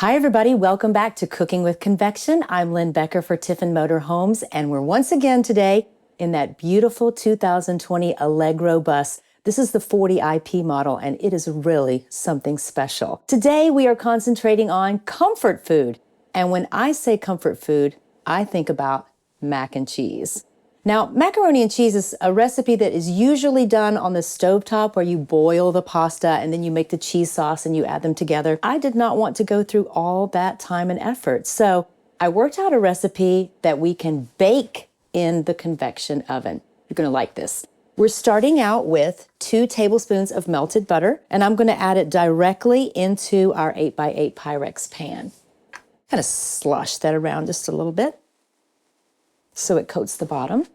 Hi everybody, welcome back to Cooking with Convection. I'm Lynn Becker for Tiffin Motorhomes, and we're once again today in that beautiful 2020 Allegro bus. This is the 40 IP model, and it is really something special. Today we are concentrating on comfort food. And when I say comfort food, I think about mac and cheese. Now, macaroni and cheese is a recipe that is usually done on the stovetop where you boil the pasta and then you make the cheese sauce and you add them together. I did not want to go through all that time and effort. So I worked out a recipe that we can bake in the convection oven. You're gonna like this. We're starting out with 2 tablespoons of melted butter, and I'm gonna add it directly into our 8x8 Pyrex pan. Kind of slosh that around just a little bit so it coats the bottom.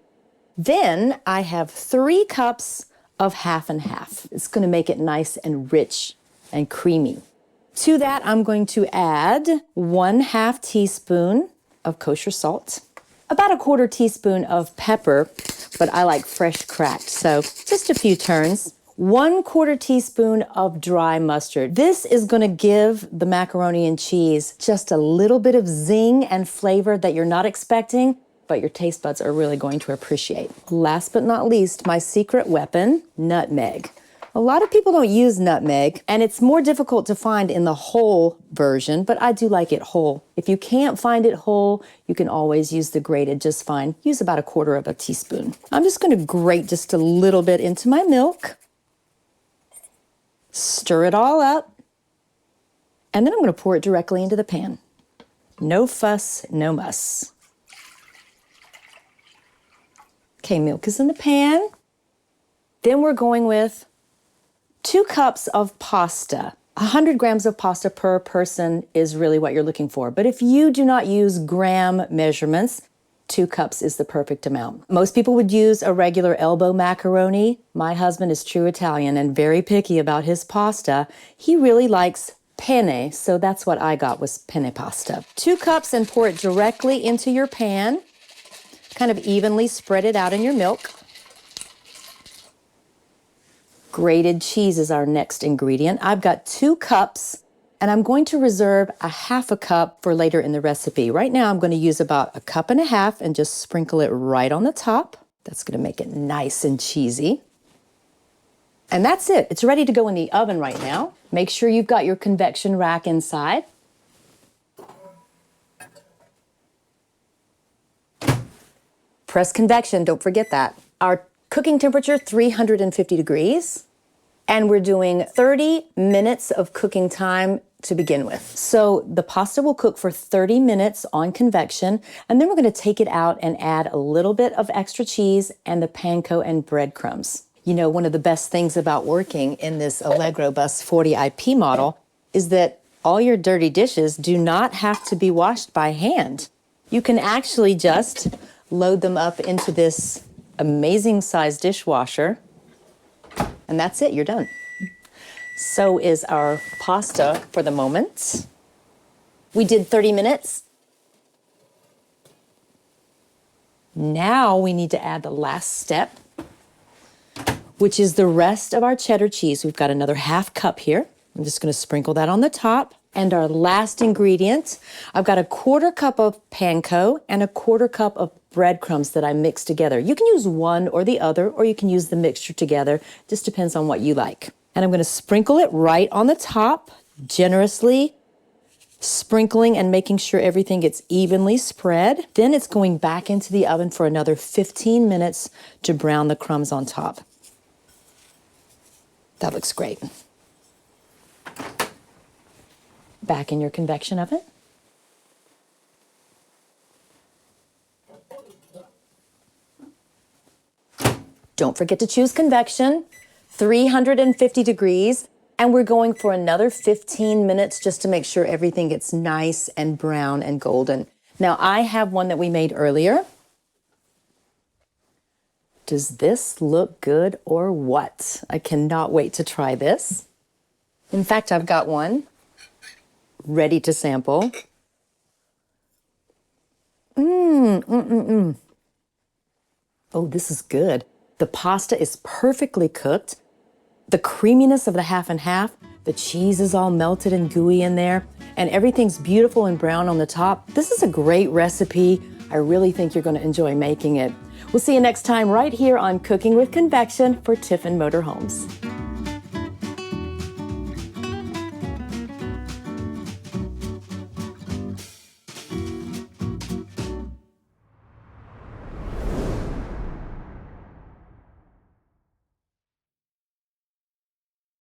Then I have 3 cups of half and half. It's going to make it nice and rich and creamy. To that, I'm going to add 1/2 teaspoon of kosher salt, about 1/4 teaspoon of pepper, but I like fresh cracked, so just a few turns. 1/4 teaspoon of dry mustard. This is going to give the macaroni and cheese just a little bit of zing and flavor that you're not expecting, but your taste buds are really going to appreciate. Last but not least, my secret weapon, nutmeg. A lot of people don't use nutmeg, and it's more difficult to find in the whole version, but I do like it whole. If you can't find it whole, you can always use the grated just fine. Use about 1/4 teaspoon. I'm just going to grate just a little bit into my milk. Stir it all up, and then I'm going to pour it directly into the pan. No fuss, no muss. Okay, milk is in the pan. Then we're going with 2 cups of pasta. 100 grams of pasta per person is really what you're looking for. But if you do not use gram measurements, 2 cups is the perfect amount. Most people would use a regular elbow macaroni. My husband is true Italian and very picky about his pasta. He really likes penne, so that's what I got was penne pasta. 2 cups and pour it directly into your pan. Kind of evenly spread it out in your milk. Grated cheese is our next ingredient. I've got 2 cups, and I'm going to reserve 1/2 cup for later in the recipe. Right now, I'm going to use about 1.5 cups and just sprinkle it right on the top. That's going to make it nice and cheesy. And that's it. It's ready to go in the oven right now. Make sure you've got your convection rack inside. Press convection, don't forget that. Our cooking temperature, 350 degrees, and we're doing 30 minutes of cooking time to begin with. So the pasta will cook for 30 minutes on convection, and then we're gonna take it out and add a little bit of extra cheese and the panko and breadcrumbs. You know, one of the best things about working in this Allegro Bus 40 IP model is that all your dirty dishes do not have to be washed by hand. You can actually just load them up into this amazing size dishwasher, and that's it, you're done. So is our pasta for the moment. We did 30 minutes. Now we need to add the last step, which is the rest of our cheddar cheese. We've got another 1/2 cup here. I'm just gonna sprinkle that on the top. And our last ingredient, I've got 1/4 cup of panko and 1/4 cup of breadcrumbs that I mixed together. You can use one or the other, or you can use the mixture together. Just depends on what you like. And I'm going to sprinkle it right on the top, generously sprinkling and making sure everything gets evenly spread. Then it's going back into the oven for another 15 minutes to brown the crumbs on top. That looks great. Back in your convection oven. Don't forget to choose convection, 350 degrees, and we're going for another 15 minutes just to make sure everything gets nice and brown and golden. Now, I have one that we made earlier. Does this look good or what? I cannot wait to try this. In fact, I've got one ready to sample. Oh, this is good. The pasta is perfectly cooked. The creaminess of the half and half The cheese is all melted and gooey in there, and everything's beautiful and brown on the top. This is a great recipe. I really think you're going to enjoy making it. We'll see you next time right here on Cooking with Convection for Tiffin Motorhomes.